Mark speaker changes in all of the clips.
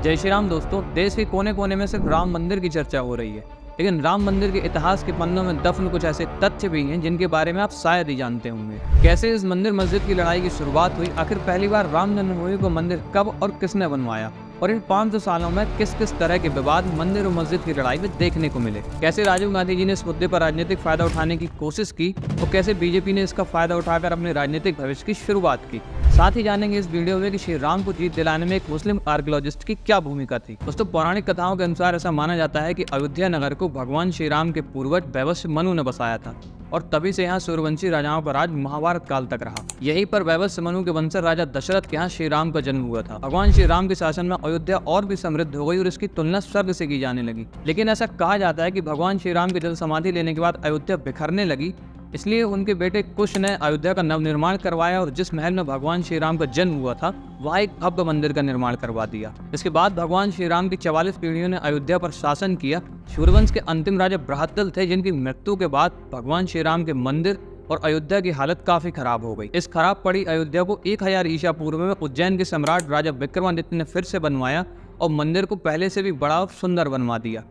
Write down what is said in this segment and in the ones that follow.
Speaker 1: जय श्री राम दोस्तों। देश के कोने कोने में सिर्फ राम मंदिर की चर्चा हो रही है, लेकिन राम मंदिर के इतिहास के पन्नों में दफन कुछ ऐसे तथ्य भी हैं जिनके बारे में आप शायद ही जानते होंगे। कैसे इस मंदिर मस्जिद की लड़ाई की शुरुआत हुई, आखिर पहली बार राम जन्मभूमि को मंदिर कब और किसने बनवाया, और इन 500 सालों में किस किस तरह के विवाद मंदिर और मस्जिद की लड़ाई में देखने को मिले। कैसे राजीव गांधी जी ने इस मुद्दे पर राजनीतिक फायदा उठाने की कोशिश की और कैसे बीजेपी ने इसका फायदा उठाकर अपने राजनीतिक भविष्य की शुरुआत की। साथ ही जानेंगे इस वीडियो में कि श्री राम को जीत दिलाने में एक मुस्लिम आर्कियोलॉजिस्ट की क्या भूमिका थी। दोस्तों, पौराणिक कथाओं के अनुसार ऐसा माना जाता है कि अयोध्या नगर को भगवान श्री राम के पूर्वज वैवस्व मनु ने बसाया था और तभी से यहाँ सूर्यवंशी राजाओं का राज महाभारत काल तक रहा। यहीं पर वैवस्व मनु के वंशज राजा दशरथ के यहाँ श्री राम का जन्म हुआ था। भगवान श्री राम के शासन में अयोध्या और भी समृद्ध हो गई और इसकी तुलना स्वर्ग से की जाने लगी। लेकिन ऐसा कहा जाता है कि भगवान श्री राम के जल समाधि लेने के बाद अयोध्या बिखरने लगी, इसलिए उनके बेटे कुश ने अयोध्या का नवनिर्माण करवाया और जिस महल में भगवान श्री राम का जन्म हुआ था वहाँ एक भव्य मंदिर का निर्माण करवा दिया। इसके बाद भगवान श्री राम की 44 पीढ़ियों ने अयोध्या पर शासन किया। सूर्यवंश के अंतिम राजा बृहद्दल थे, जिनकी मृत्यु के बाद भगवान श्री राम के मंदिर और अयोध्या की हालत काफी खराब हो गई। इस खराब पड़ी अयोध्या को 1000 ईसा पूर्व में उज्जैन के सम्राट राजा विक्रमादित्य ने फिर से बनवाया और मंदिर को पहले से भी बड़ा और सुंदर बनवा दिया।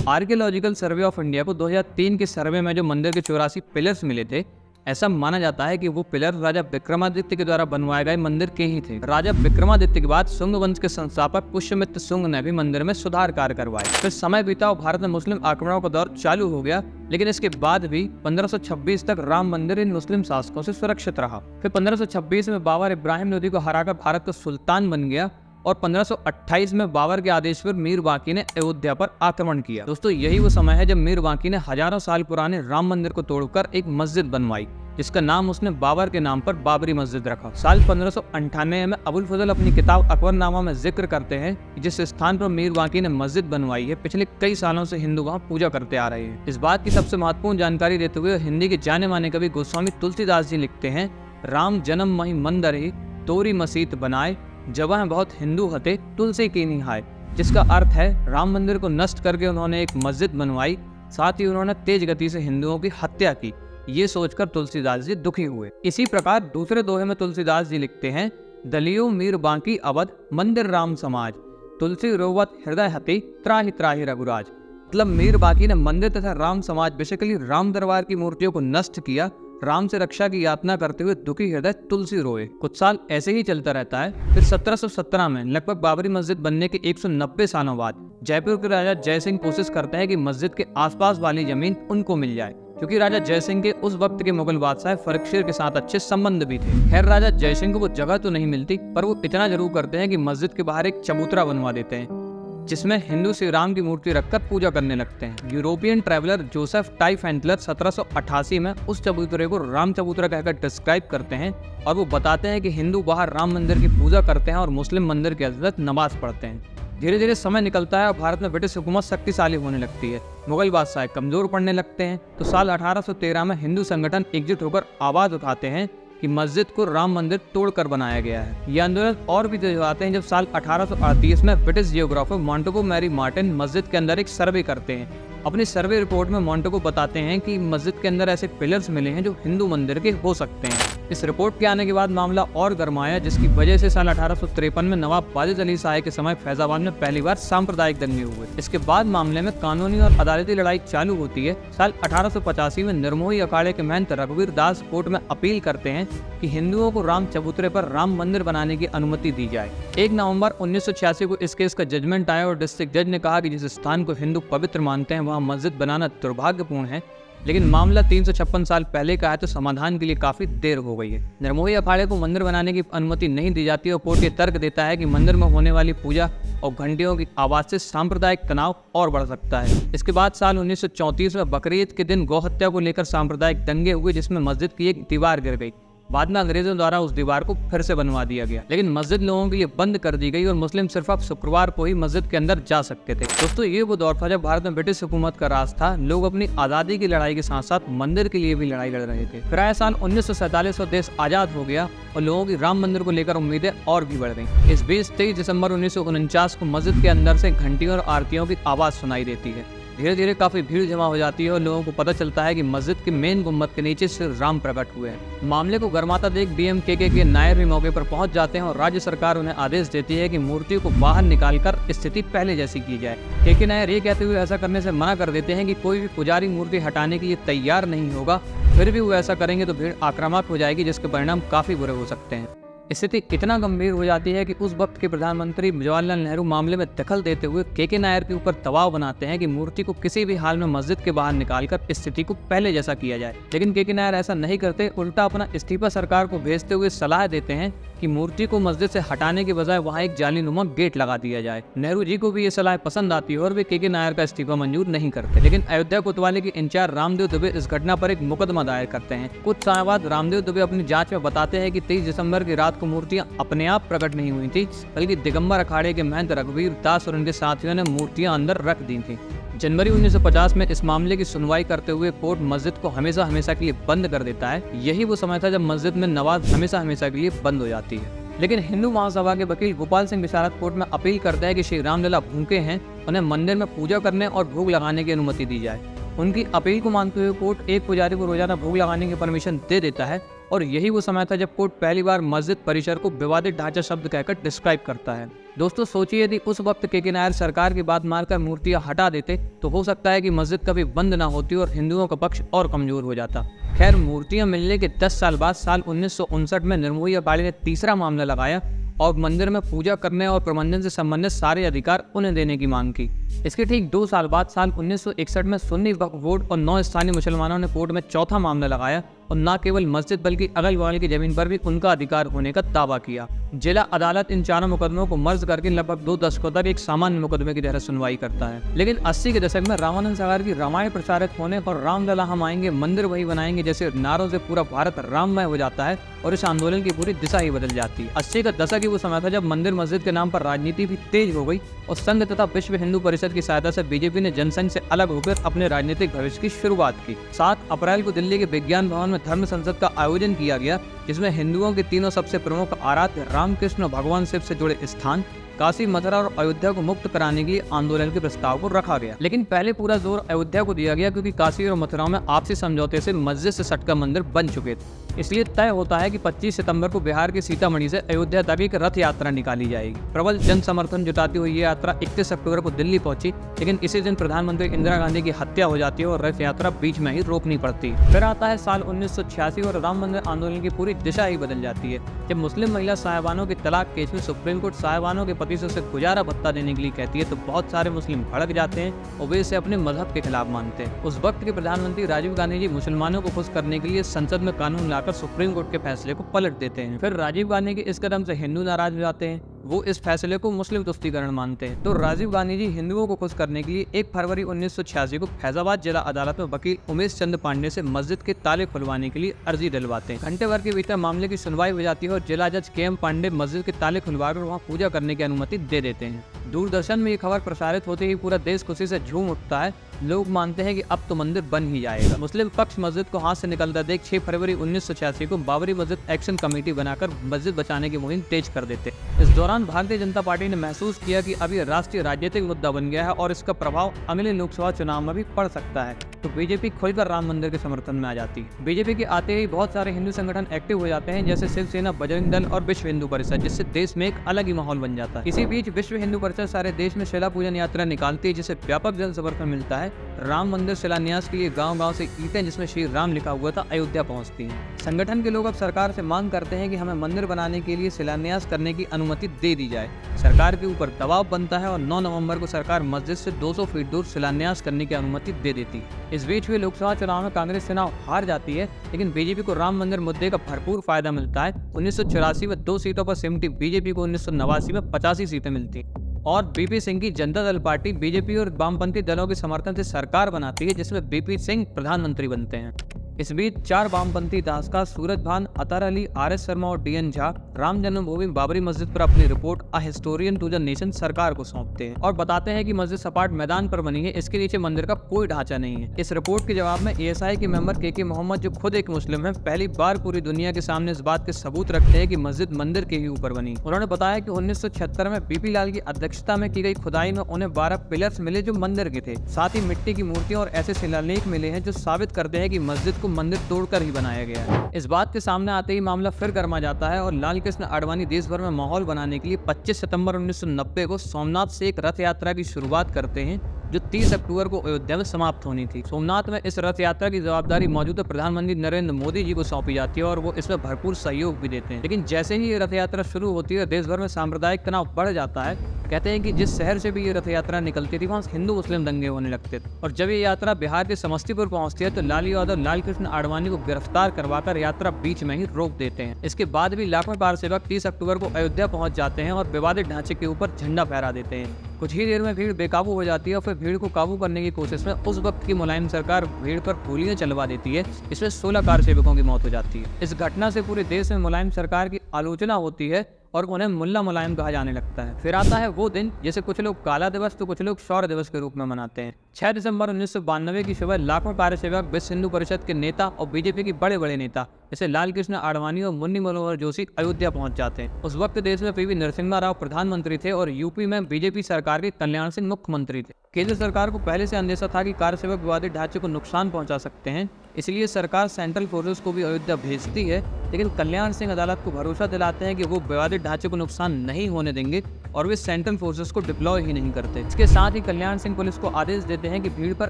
Speaker 1: आर्कियोलॉजिकल सर्वे ऑफ इंडिया को 2003 के सर्वे में जो मंदिर के 84 पिलर्स मिले थे, ऐसा माना जाता है कि वो पिलर राजा विक्रमादित्य के द्वारा बनवाए गए मंदिर के ही थे। राजा विक्रमादित्य के बाद शुंग वंश के संस्थापक पुष्यमित्र शुंग ने भी मंदिर में सुधार कार्य करवाए। फिर समय बीता और भारत में मुस्लिम आक्रमणों का दौर चालू हो गया, लेकिन इसके बाद भी 1526 तक राम मंदिर इन मुस्लिम शासकों से सुरक्षित रहा। फिर 1526 में बाबर इब्राहिम लोदी को हराकर भारत का सुल्तान बन गया और 1528 में बाबर के आदेश पर मीर बाकी ने अयोध्या पर आक्रमण किया। दोस्तों, यही वो समय है जब मीर बाकी ने हजारों साल पुराने राम मंदिर को तोड़कर एक मस्जिद बनवाई, जिसका नाम उसने बाबर के नाम पर बाबरी मस्जिद रखा। साल 1598 में अबुल फजल अपनी किताब अकबरनामा में जिक्र करते हैं कि जिस स्थान पर मीर बाकी ने मस्जिद बनवाई है, पिछले कई सालों से हिंदू वहाँ पूजा करते आ रहे हैं। इस बात की सबसे महत्वपूर्ण जानकारी देते हुए हिंदी के जाने माने कवि गोस्वामी तुलसीदास जी लिखते हैं, राम जन्म मही मंदिर ही तोरी मसीत बनाए, जवां बहुत हिंदू हते तुलसी की निहाय। जिसका अर्थ है राम मंदिर को नष्ट करके उन्होंने एक मस्जिद बनवाई, साथ ही उन्होंने तेज गति से हिंदुओं की हत्या की। ये सोचकर तुलसीदास जी दुखी हुए। इसी प्रकार दूसरे दोहे में तुलसीदास जी लिखते हैं, दलियो मीर बांकी अवध मंदिर राम समाज, तुलसी रोवत हृदय हति त्राहि त्राहि रघुराज। मतलब मीर बांकी ने मंदिर तथा राम समाज, बेसिकली राम दरबार की मूर्तियों को नष्ट किया। राम से रक्षा की यातना करते हुए दुखी हृदय तुलसी रोए। कुछ साल ऐसे ही चलता रहता है। फिर 1717 में लगभग बाबरी मस्जिद बनने के 190 सालों बाद जयपुर के राजा जय सिंह कोशिश करते हैं कि मस्जिद के आसपास वाली जमीन उनको मिल जाए, क्योंकि राजा जय सिंह के उस वक्त के मुगल बादशाह फर्रुखशीर के साथ अच्छे संबंध भी थे। खैर, राजा जय सिंह को वो जगह तो नहीं मिलती, पर वो इतना जरूर करते हैं कि मस्जिद के बाहर एक चबूतरा बनवा देते हैं, जिसमें हिंदू श्री राम की मूर्ति रखकर पूजा करने लगते हैं। यूरोपियन ट्रैवलर जोसेफ टाइफेंटलर 1788 में उस चबूतरे को राम चबूतरा कहकर डिस्क्राइब करते हैं और वो बताते हैं कि हिंदू बाहर राम मंदिर की पूजा करते हैं और मुस्लिम मंदिर के अंदर नमाज पढ़ते हैं। धीरे धीरे समय निकलता है और भारत में ब्रिटिश हुकूमत शक्तिशाली होने लगती है, मुगल बादशाह कमजोर पड़ने लगते हैं। तो साल 1813 में हिंदू संगठन एकजुट होकर आवाज उठाते हैं कि मस्जिद को राम मंदिर तोड़कर बनाया गया है। यह आंदोलन और भी तेज आते हैं जब साल 1838 में ब्रिटिश जियोग्राफर मॉन्टेगोमेरी मार्टिन मस्जिद के अंदर एक सर्वे करते हैं। अपनी सर्वे रिपोर्ट में मॉन्टेगो बताते हैं कि मस्जिद के अंदर ऐसे पिलर्स मिले हैं जो हिंदू मंदिर के हो सकते हैं। इस रिपोर्ट के आने के बाद मामला और गरमाया, जिसकी वजह से साल 1853 में नवाब वाजिद अली शाह के समय फैजाबाद में पहली बार सांप्रदायिक दंगे हुए। इसके बाद मामले में कानूनी और अदालती लड़ाई चालू होती है। साल 1885 में निर्मोही अखाड़े के महंत रघुवीर दास कोर्ट में अपील करते हैं कि हिंदुओं को राम चबूतरे पर राम मंदिर बनाने की अनुमति दी जाए। 1 नवंबर 1986 को इस केस का जजमेंट आया और डिस्ट्रिक्ट जज ने कहा कि जिस स्थान को हिंदू पवित्र मानते हैं वहाँ मस्जिद बनाना दुर्भाग्यपूर्ण है, लेकिन मामला 356 साल पहले का है, तो समाधान के लिए काफी देर हो गई है। निर्मोही अखाड़े को मंदिर बनाने की अनुमति नहीं दी जाती और कोर्ट ये तर्क देता है कि मंदिर में होने वाली पूजा और घंटियों की आवाज से सांप्रदायिक तनाव और बढ़ सकता है। इसके बाद साल 1934 में बकरीद के दिन गौहत्या को लेकर सांप्रदायिक दंगे हुए, जिसमें मस्जिद की एक दीवार गिर गई। बाद में अंग्रेजों द्वारा उस दीवार को फिर से बनवा दिया गया, लेकिन मस्जिद लोगों के लिए बंद कर दी गई और मुस्लिम सिर्फ अब शुक्रवार को ही मस्जिद के अंदर जा सकते थे। दोस्तों, ये वो दौर था जब भारत में ब्रिटिश हुकूमत का राज था। लोग अपनी आज़ादी की लड़ाई के साथ साथ मंदिर के लिए भी लड़ाई लड़ रहे थे। फिर आए साल 1947 में देश आज़ाद हो गया और लोगों की राम मंदिर को लेकर उम्मीदें और भी बढ़ गई। इस बीच 23 दिसंबर 1949 को मस्जिद के अंदर से घंटियों और आरतियों की आवाज़ सुनाई देती है। धीरे धीरे काफी भीड़ जमा हो जाती है और लोगों को पता चलता है कि मस्जिद के मेन गुम्बद के नीचे श्री राम प्रकट हुए हैं। मामले को गर्माता देख डीएम-केके के नायर भी मौके पर पहुंच जाते हैं और राज्य सरकार उन्हें आदेश देती है कि मूर्ति को बाहर निकालकर स्थिति पहले जैसी की जाए। केके नायर ये कहते हुए ऐसा करने से मना कर देते हैं कि कोई भी पुजारी मूर्ति हटाने के लिए तैयार नहीं होगा, फिर भी वो ऐसा करेंगे तो भीड़ आक्रामक हो जाएगी, जिसके परिणाम काफी बुरे हो सकते हैं। स्थिति इतना गंभीर हो जाती है कि उस वक्त के प्रधानमंत्री जवाहरलाल नेहरू मामले में दखल देते हुए केके नायर के ऊपर दबाव बनाते हैं कि मूर्ति को किसी भी हाल में मस्जिद के बाहर निकालकर स्थिति को पहले जैसा किया जाए। लेकिन केके नायर ऐसा नहीं करते, उल्टा अपना इस्तीफा सरकार को भेजते हुए सलाह देते हैं कि मूर्ति को मस्जिद से हटाने के बजाय वहां एक जालीनुमा गेट लगा दिया जाए। नेहरू जी को भी ये सलाह पसंद आती है और वे केके नायर का इस्तीफा मंजूर नहीं करते। लेकिन अयोध्या कोतवाली के इंचार्ज रामदेव दुबे इस घटना पर एक मुकदमा दायर करते हैं। कुछ समय बाद रामदेव दुबे अपनी जांच में बताते हैं कि 23 दिसंबर की रात को मूर्तियां अपने आप प्रकट नहीं हुई थी, बल्कि दिगंबर अखाड़े के महंत रघुवीर दास और उनके साथियों ने मूर्तियां अंदर रख दी थी। जनवरी 1950 में इस मामले की सुनवाई करते हुए कोर्ट मस्जिद को हमेशा हमेशा के लिए बंद कर देता है। यही वो समय था जब मस्जिद में नमाज हमेशा हमेशा के लिए बंद हो जाती है। लेकिन हिंदू महासभा के वकील गोपाल सिंह विशारद कोर्ट में अपील करता है कि श्री रामलला भूखे हैं, उन्हें मंदिर में पूजा करने और भोग लगाने की अनुमति दी जाए। उनकी अपील को मानते हुए कोर्ट एक पुजारी को रोजाना भोग लगाने की परमिशन दे देता है और यही वो समय था जब कोर्ट पहली बार मस्जिद परिसर को विवादित ढांचा शब्द कहकर डिस्क्राइब करता है। दोस्तों सोचिए, यदि उस वक्त केके नायर सरकार की बात मानकर मूर्तियां हटा देते तो हो सकता है कि मस्जिद कभी बंद ना होती और हिंदुओं का पक्ष और कमजोर हो जाता। खैर, मूर्तियां मिलने के 10 साल बाद साल 1959 में निर्मोही अखाड़े ने तीसरा मामला लगाया और मंदिर में पूजा करने और प्रबंधन से संबंधित सारे अधिकार उन्हें देने की मांग की। इसके ठीक 2 साल बाद साल 1961 में सुन्नी वक्फ बोर्ड और 9 स्थानीय मुसलमानों ने कोर्ट में चौथा मामला लगाया और न केवल मस्जिद बल्कि अगल बगल की जमीन पर भी उनका अधिकार होने का दावा किया। जिला अदालत इन चारों मुकदमों को मर्ज करके लगभग 2 दशकों तक एक सामान्य मुकदमे की तरह सुनवाई करता है। लेकिन 80 के दशक में रामानंद सागर की रामायण प्रचारित होने और रामलला हम आएंगे मंदिर वही बनाएंगे जैसे नारों से पूरा भारत राममय हो जाता है और इस आंदोलन की पूरी दिशा ही बदल जाती है। 80 का दशक ही वो समय था जब मंदिर मस्जिद के नाम पर राजनीति भी तेज हो गई और संघ तथा विश्व हिंदू परिषद की सहायता से बीजेपी ने जनसंघ से अलग होकर अपने राजनीतिक भविष्य की शुरुआत की। 7 अप्रैल को दिल्ली के विज्ञान भवन में धर्म संसद का आयोजन किया गया, जिसमें हिंदुओं के तीनों सबसे प्रमुख आराध्य रामकृष्ण भगवान शिव से जुड़े स्थान काशी, मथुरा और अयोध्या को मुक्त कराने के लिए आंदोलन के प्रस्ताव को रखा गया। लेकिन पहले पूरा जोर अयोध्या को दिया गया क्योंकि काशी और मथुरा में आपसी समझौते से मस्जिद से सटकर मंदिर बन चुके थे। इसलिए तय होता है कि 25 सितंबर को बिहार के सीतामढ़ी से अयोध्या तक एक रथ यात्रा निकाली जाएगी। प्रबल जन समर्थन जुटाती हुई ये यात्रा 31 अक्टूबर को दिल्ली पहुंची, लेकिन इसी दिन प्रधानमंत्री इंदिरा गांधी की हत्या हो जाती है और रथ यात्रा बीच में ही रोकनी पड़ती है। फिर आता है साल 1986 और राम मंदिर आंदोलन की पूरी दिशा ही बदल जाती है जब मुस्लिम महिला साहिबानों के तलाक केस में सुप्रीम कोर्ट साहिबानों के पति से उसे गुजारा भत्ता देने के लिए कहती है तो बहुत सारे मुस्लिम भड़क जाते हैं और वे इसे अपने मजहब के खिलाफ मानते हैं। उस वक्त के प्रधानमंत्री राजीव गांधी जी मुसलमानों को खुश करने के लिए संसद में कानून लाकर सुप्रीम कोर्ट के फैसले को पलट देते हैं। फिर राजीव गांधी के इस कदम से हिंदू नाराज हो जाते हैं, वो इस फैसले को मुस्लिम तुष्टीकरण मानते हैं। तो राजीव गांधी जी हिंदुओं को खुश करने के लिए 1 फरवरी 1986 को फैजाबाद जिला अदालत में वकील उमेश चंद्र पांडे से मस्जिद के ताले खुलवाने के लिए अर्जी डलवाते हैं। घंटे भर के भीतर मामले की सुनवाई हो जाती है और जिला जज के एम पांडे मस्जिद के ताले खुलवाकर वहां पूजा करने की अनुमति दे देते हैं। दूरदर्शन में ये खबर प्रसारित होते ही पूरा देश खुशी से झूम उठता है। लोग मानते हैं कि अब तो मंदिर बन ही जाएगा। मुस्लिम पक्ष मस्जिद को हाथ से निकलता देख 6 फरवरी 1986 को बाबरी मस्जिद एक्शन कमेटी बनाकर मस्जिद बचाने की मुहिम तेज कर देते। इस दौरान भारतीय जनता पार्टी ने महसूस किया कि अब ये राष्ट्रीय राजनीतिक मुद्दा बन गया है और इसका प्रभाव अगले लोकसभा चुनाव में भी पड़ सकता है, तो बीजेपी खुलकर राम मंदिर के समर्थन में आ जाती है। बीजेपी के आते ही बहुत सारे हिंदू संगठन एक्टिव हो जाते हैं जैसे शिवसेना, बजरंग दल और विश्व हिंदू परिषद, जिससे देश में एक अलग ही माहौल बन जाता है। इसी बीच विश्व हिंदू परिषद सारे देश में शिला पूजन यात्रा निकालती है जिसे व्यापक जन समर्थन मिलता है। राम मंदिर शिलान्यास के लिए गांव-गांव से ईंटें जिसमें श्री राम लिखा हुआ था अयोध्या पहुंचती हैं। संगठन के लोग अब सरकार से मांग करते हैं कि हमें मंदिर बनाने के लिए शिलान्यास करने की अनुमति दे दी जाए। सरकार के ऊपर दबाव बनता है और 9 नवंबर को सरकार मस्जिद से 200 फीट दूर शिलान्यास करने की अनुमति दे देती है। इस बीच हुए लोकसभा चुनाव में कांग्रेस चुनाव हार जाती है, लेकिन बीजेपी को राम मंदिर मुद्दे का भरपूर फायदा मिलता है। 1984 में 2 सीटों पर सिमटी बीजेपी को 1989 में 85 सीटें मिलती और बीपी सिंह की जनता दल पार्टी बीजेपी और वामपंथी दलों के समर्थन से सरकार बनाती है जिसमें बीपी सिंह प्रधानमंत्री बनते हैं। इस बीच 4 वामपंथी इतिहासकार सूरज भान, अतर अली, RS शर्मा और DN झा राम जन्मभूमि बाबरी मस्जिद पर अपनी report a historian to the nation सरकार को सौंपते हैं और बताते हैं कि मस्जिद सपाट मैदान पर बनी है, इसके नीचे मंदिर का कोई ढांचा नहीं है। इस रिपोर्ट के जवाब में ASI के मेंबर KK मोहम्मद, जो खुद एक मुस्लिम है, पहली बार पूरी दुनिया के सामने इस बात के सबूत रखते हैं कि मस्जिद मंदिर के ही ऊपर बनी। उन्होंने बताया कि 1976 में BP लाल की अध्यक्षता में की गई खुदाई में उन्हें 12 पिलर्स मिले जो मंदिर के थे। साथ ही मिट्टी की मूर्तियां और ऐसे शिलालेख मिले हैं जो साबित करते हैं कि मस्जिद को मंदिर तोड़कर ही बनाया गया है। इस बात के सामने आते ही मामला फिर गर्मा जाता है और लाल कृष्ण आडवाणी देश भर में माहौल बनाने के लिए 25 सितंबर 1990 को सोमनाथ से एक रथ यात्रा की शुरुआत करते हैं जो 30 अक्टूबर को अयोध्या में समाप्त होनी थी। सोमनाथ में इस रथ यात्रा की जवाबदारी मौजूदा प्रधानमंत्री नरेंद्र मोदी जी को सौंपी जाती है और वो इसमें भरपूर सहयोग भी देते हैं। लेकिन जैसे ही ये रथ यात्रा शुरू होती है, देश भर में सांप्रदायिक तनाव बढ़ जाता है। कहते हैं कि जिस शहर से भी ये रथ यात्रा निकलती थी वहाँ हिंदू मुस्लिम दंगे होने लगते थे और जब ये यात्रा बिहार के समस्तीपुर पहुंचती है तो लालू यादव लाल कृष्ण आडवाणी को गिरफ्तार करवाकर यात्रा बीच में ही रोक देते हैं। इसके बाद भी लाखों कार सेवक 30 अक्टूबर को अयोध्या पहुंच जाते हैं और विवादित ढांचे के ऊपर झंडा फहरा देते हैं। कुछ ही देर में भीड़ बेकाबू हो जाती है और फिर भीड़ को काबू करने की कोशिश में उस वक्त की मुलायम सरकार भीड़ पर गोलियां चलवा देती है। इसमें 16 कार सेवकों की मौत हो जाती है। इस घटना से पूरे देश में मुलायम सरकार की आलोचना होती है और उन्हें मुल्ला मुलायम कहा जाने लगता है। फिर आता है वो दिन जिसे कुछ लोग काला दिवस तो कुछ लोग शौर्य दिवस के रूप में मनाते हैं। 6 दिसंबर 1992 की सुबह लाखों कार्यसेवक, विश्व हिंदू परिषद के नेता और BJP के बड़े बड़े नेता जैसे लाल कृष्ण आडवाणी और मुन्नी मनोहर जोशी अयोध्या पहुंच जाते हैं। उस वक्त देश में PV नरसिम्हा राव प्रधानमंत्री थे और यूपी में BJP सरकार के कल्याण सिंह मुख्यमंत्री थे। केंद्र सरकार को पहले से अंदेशा था कि कार्यसेवक विवादित ढांचे को नुकसान पहुंचा सकते हैं, इसलिए सरकार सेंट्रल फोर्सेस को भी अयोध्या भेजती है। लेकिन कल्याण सिंह अदालत को भरोसा दिलाते हैं कि वो विवादित ढांचे को नुकसान नहीं होने देंगे और वे सेंट्रल फोर्सेस को डिप्लॉय ही नहीं करते। इसके साथ ही कल्याण सिंह पुलिस को आदेश देते हैं कि भीड़ पर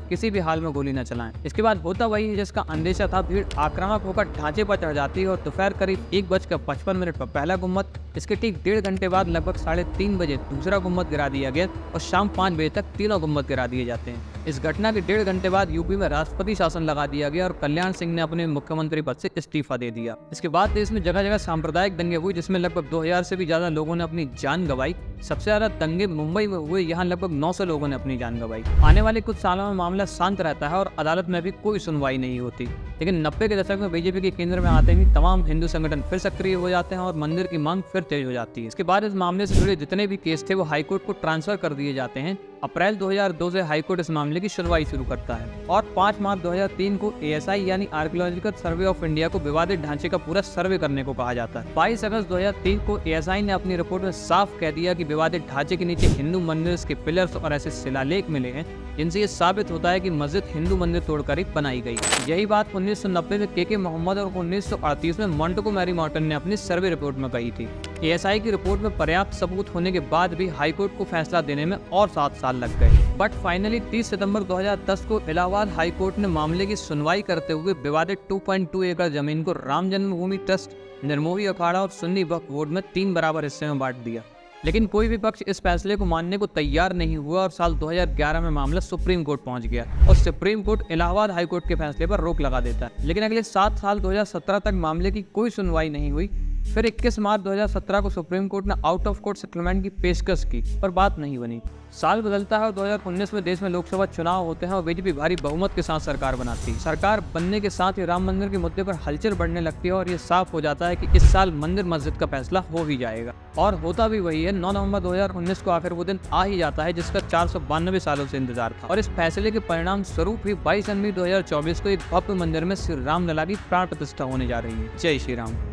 Speaker 1: किसी भी हाल में गोली न चलाएं। इसके बाद होता वही है जिसका अंदेशा था। भीड़ आक्रामक होकर ढांचे पर चढ़ जाती है और दोपहर करीब 1:55 पर पहला गुम्मद, इसके ठीक 1.5 घंटे बाद लगभग 3:30 बजे दूसरा गुम्मद गिरा दिया गया और शाम 5 बजे तक तीनों गुम्मद गिरा दिए जाते हैं। इस घटना के 1.5 घंटे बाद यूपी में राष्ट्रपति शासन लगा दिया गया और कल्याण सिंह ने अपने मुख्यमंत्री पद से इस्तीफा दे दिया। इसके बाद देश में जगह जगह सांप्रदायिक दंगे हुए जिसमें लगभग 2000 से भी ज्यादा लोगों ने अपनी जान गंवाई। सबसे ज्यादा दंगे मुंबई में हुए, यहाँ लगभग 900 लोगों ने अपनी जान गंवाई। आने वाले कुछ सालों में मामला शांत रहता है और अदालत में भी कोई सुनवाई नहीं होती। लेकिन 90 के दशक में BJP के केंद्र में आते ही तमाम हिंदू संगठन फिर सक्रिय हो जाते हैं और मंदिर की मांग फिर तेज हो जाती है। इसके बाद इस मामले से जुड़े जितने भी केस थे वो हाईकोर्ट को ट्रांसफर कर दिए जाते हैं। अप्रैल 2002 से हाईकोर्ट इस मामले की सुनवाई शुरू करता है और 5 मार्च 2003 को ASI यानी आर्कियोलॉजिकल सर्वे ऑफ इंडिया को विवादित ढांचे का पूरा सर्वे करने को कहा जाता है। 22 अगस्त 2003 को ASI ने अपनी रिपोर्ट में साफ कह दिया कि विवादित ढांचे के नीचे हिंदू मंदिर के पिलर्स और ऐसे शिलालेख मिले हैं जिनसे ये साबित होता है कि मस्जिद हिंदू मंदिर तोड़कर ही बनाई गई। यही बात 1990 में KK मोहम्मद और 1938 में मोंटेगोमेरी मॉर्टन ने अपनी सर्वे रिपोर्ट में कही थी। ASI की रिपोर्ट में पर्याप्त सबूत होने के बाद भी हाईकोर्ट को फैसला देने में और 7 साल लग गए। बट फाइनली 30 सितंबर 2010 को इलाहाबाद हाईकोर्ट ने मामले की सुनवाई करते हुए विवादित 2.2 एकड़ जमीन को राम जन्मभूमि ट्रस्ट, निर्मोही अखाड़ा और सुन्नी वक्फ बोर्ड में 3 बराबर हिस्से में बांट दिया। लेकिन कोई भी पक्ष इस फैसले को मानने को तैयार नहीं हुआ और साल 2011 में मामला सुप्रीम कोर्ट पहुंच गया और supreme court Allahabad high court के फैसले पर रोक लगा देता है। लेकिन अगले 7 साल 2017 तक मामले की कोई सुनवाई नहीं हुई। फिर 21 मार्च 2017 को सुप्रीम कोर्ट ने आउट ऑफ कोर्ट सेटलमेंट की पेशकश की पर बात नहीं बनी। साल बदलता है और 2019 में देश में लोकसभा चुनाव होते हैं और BJP भारी बहुमत के साथ सरकार बनाती है। सरकार बनने के साथ ही राम मंदिर के मुद्दे पर हलचल बढ़ने लगती है और ये साफ हो जाता है कि इस साल मंदिर मस्जिद का फैसला हो ही जाएगा और होता भी वही है। 9 नवंबर 2019 को आखिर वो दिन आ ही जाता है जिसका 492 सालों से इंतजार था और इस फैसले के परिणाम स्वरूप ही 22 जनवरी 2024 को एक भव्य मंदिर में श्री राम लला की प्राण प्रतिष्ठा होने जा रही है। जय श्री राम।